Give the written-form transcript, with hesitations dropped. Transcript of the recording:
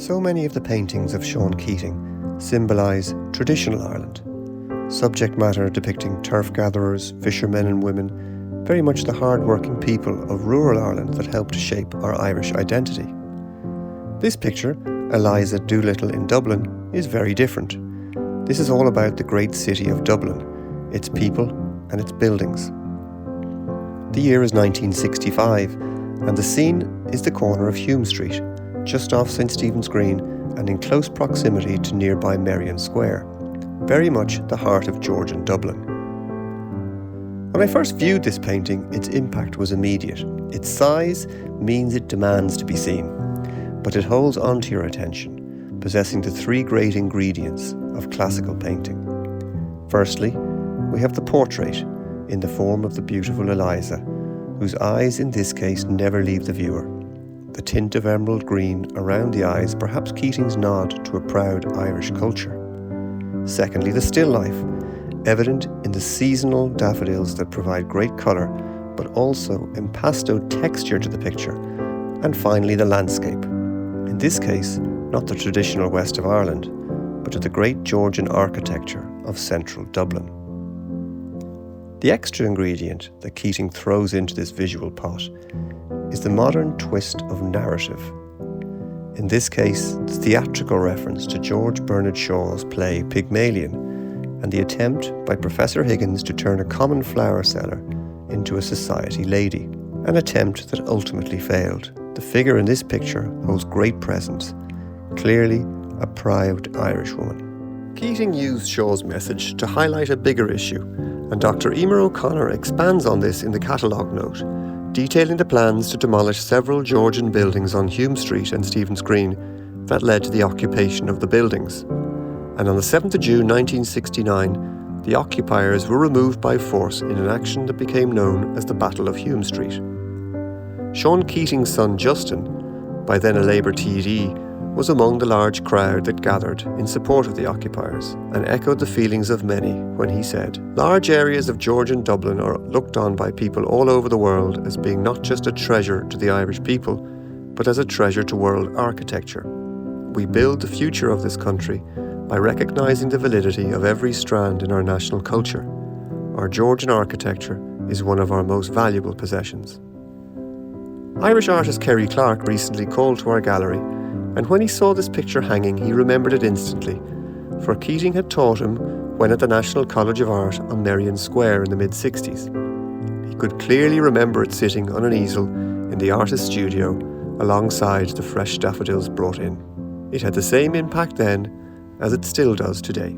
So many of the paintings of Sean Keating symbolise traditional Ireland. Subject matter depicting turf gatherers, fishermen and women, very much the hard-working people of rural Ireland that helped to shape our Irish identity. This picture, Eliza Doolittle in Dublin, is very different. This is all about the great city of Dublin, its people and its buildings. The year is 1965 and the scene is the corner of Hume Street, just off St Stephen's Green and in close proximity to nearby Merrion Square, very much the heart of Georgian Dublin. When I first viewed this painting, its impact was immediate. Its size means it demands to be seen, but it holds on to your attention, possessing the three great ingredients of classical painting. Firstly, we have the portrait in the form of the beautiful Eliza, whose eyes in this case never leave the viewer. The tint of emerald green around the eyes, perhaps Keating's nod to a proud Irish culture. Secondly, the still life, evident in the seasonal daffodils that provide great colour, but also impasto texture to the picture. And finally, the landscape. In this case, not the traditional west of Ireland, but to the great Georgian architecture of central Dublin. The extra ingredient that Keating throws into this visual pot is the modern twist of narrative. In this case, the theatrical reference to George Bernard Shaw's play Pygmalion and the attempt by Professor Higgins to turn a common flower seller into a society lady, an attempt that ultimately failed. The figure in this picture holds great presence, clearly a proud Irish woman. Keating used Shaw's message to highlight a bigger issue, and Dr. Emer O'Connor expands on this in the catalogue note, detailing the plans to demolish several Georgian buildings on Hume Street and Stephen's Green that led to the occupation of the buildings. And on the 7th of June 1969, the occupiers were removed by force in an action that became known as the Battle of Hume Street. Sean Keating's son Justin, by then a Labour TD, was among the large crowd that gathered in support of the occupiers and echoed the feelings of many when he said, "Large areas of Georgian Dublin are looked on by people all over the world as being not just a treasure to the Irish people, but as a treasure to world architecture. We build the future of this country by recognising the validity of every strand in our national culture. Our Georgian architecture is one of our most valuable possessions." Irish artist Kerry Clark recently called to our gallery, and when he saw this picture hanging, he remembered it instantly, for Keating had taught him when at the National College of Art on Merrion Square in the mid-60s. He could clearly remember it sitting on an easel in the artist's studio alongside the fresh daffodils brought in. It had the same impact then as it still does today.